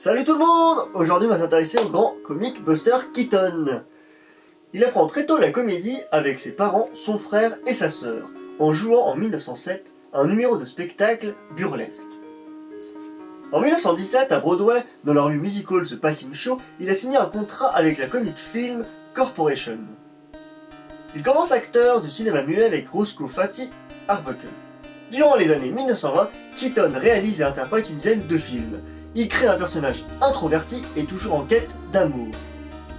Salut tout le monde! Aujourd'hui on va s'intéresser au grand comic Buster Keaton. Il apprend très tôt la comédie avec ses parents, son frère et sa sœur, en jouant en 1907 un numéro de spectacle burlesque. En 1917, à Broadway, dans la rue Music Hall The Passing Show, il a signé un contrat avec la Comic Film Corporation. Il commence acteur du cinéma muet avec Roscoe Fatty Arbuckle. Durant les années 1920, Keaton réalise et interprète une dizaine de films. Il crée un personnage introverti et toujours en quête d'amour.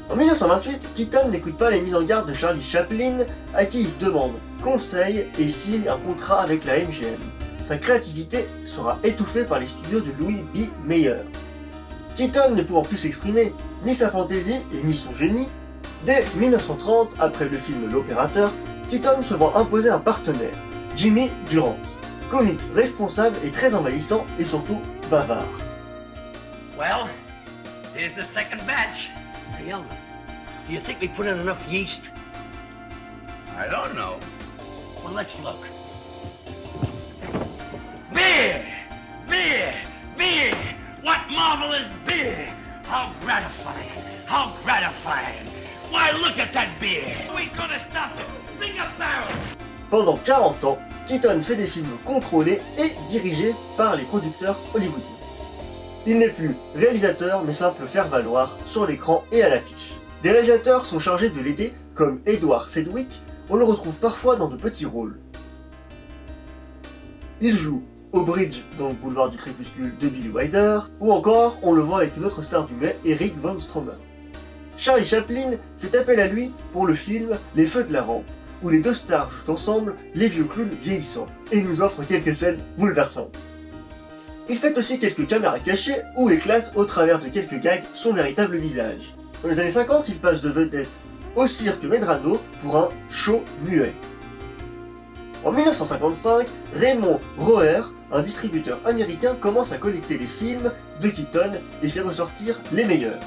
En 1928, Keaton n'écoute pas les mises en garde de Charlie Chaplin, à qui il demande conseil et signe un contrat avec la MGM. Sa créativité sera étouffée par les studios de Louis B. Mayer. Keaton ne pouvant plus s'exprimer, ni sa fantaisie et ni son génie, dès 1930, après le film L'Opérateur, Keaton se voit imposer un partenaire, Jimmy Durant, comique responsable et très envahissant et surtout bavard. Well, here's the second batch. Hey, Elmer, do you think we put in enough yeast? I don't know. Well, let's look. Beer! Beer! Beer! What marvelous beer! How gratifying! How gratifying! Why, look at that beer! We're gonna stop it! Bring a barrel! Pendant 40 ans, Keaton fait des films contrôlés et dirigés par les producteurs hollywoodiens. Il n'est plus réalisateur mais simple faire-valoir sur l'écran et à l'affiche. Des réalisateurs sont chargés de l'aider, comme Edward Sedgwick, on le retrouve parfois dans de petits rôles. Il joue au bridge dans le boulevard du crépuscule de Billy Wilder, ou encore on le voit avec une autre star du muet, Eric von Stromer. Charlie Chaplin fait appel à lui pour le film Les Feux de la Rampe, où les deux stars jouent ensemble les vieux clowns vieillissants, et nous offre quelques scènes bouleversantes. Il fait aussi quelques caméras cachées où éclate au travers de quelques gags son véritable visage. Dans les années 50, il passe de vedette au cirque Medrano pour un show muet. En 1955, Raymond Roher, un distributeur américain, commence à collecter les films de Keaton et fait ressortir les meilleurs.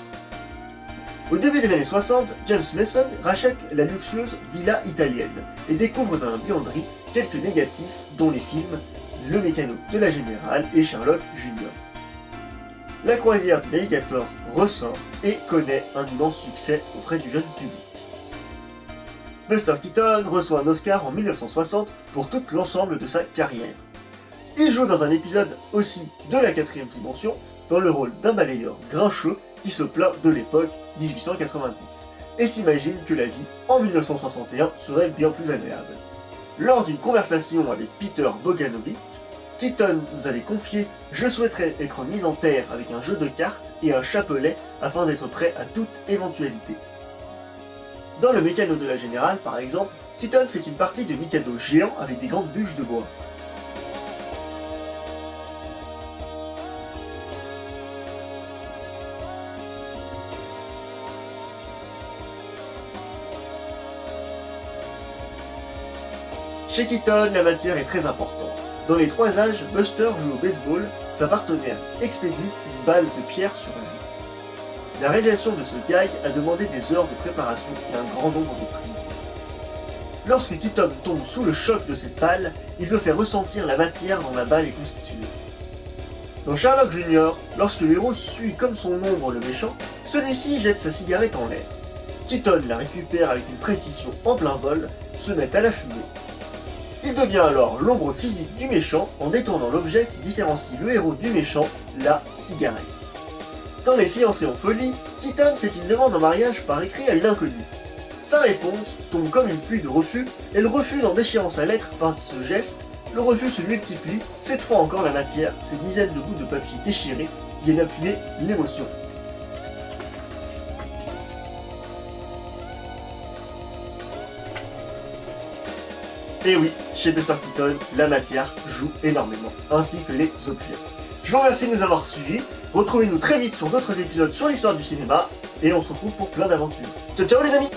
Au début des années 60, James Mason rachète la luxueuse villa italienne et découvre dans la buanderie quelques négatifs dont les films Le Mécano de la Générale et Sherlock Jr. La croisière du Navigator ressort et connaît un immense succès auprès du jeune public. Buster Keaton reçoit un Oscar en 1960 pour tout l'ensemble de sa carrière. Il joue dans un épisode aussi de la 4ème dimension dans le rôle d'un balayeur grincheux qui se plaint de l'époque 1890 et s'imagine que la vie en 1961 serait bien plus agréable. Lors d'une conversation avec Peter Bogdanovich, Keaton nous avait confié « Je souhaiterais être mis en terre avec un jeu de cartes et un chapelet afin d'être prêt à toute éventualité. » Dans le Mécano de la Générale, par exemple, Keaton fait une partie de Mikado géant avec des grandes bûches de bois. Chez Keaton, la matière est très importante. Dans les 3 âges, Buster joue au baseball, sa partenaire expédie une balle de pierre sur lui. La réalisation de ce gag a demandé des heures de préparation et un grand nombre de prises. Lorsque Keaton tombe sous le choc de cette balle, il veut faire ressentir la matière dont la balle est constituée. Dans Sherlock Jr., lorsque le héros suit comme son ombre le méchant, celui-ci jette sa cigarette en l'air. Keaton la récupère avec une précision en plein vol, se met à la fumer. Il devient alors l'ombre physique du méchant en détournant l'objet qui différencie le héros du méchant, la cigarette. Dans Les Fiancés en folie, Keaton fait une demande en mariage par écrit à une inconnue. Sa réponse tombe comme une pluie de refus, elle refuse en déchirant sa lettre par ce geste, le refus se multiplie, cette fois encore la matière, ces dizaines de bouts de papier déchirés viennent appuyer l'émotion. Et oui, chez Buster Keaton, la matière joue énormément, ainsi que les objets. Je vous remercie de nous avoir suivis, retrouvez-nous très vite sur d'autres épisodes sur l'histoire du cinéma, et on se retrouve pour plein d'aventures. Ciao ciao les amis!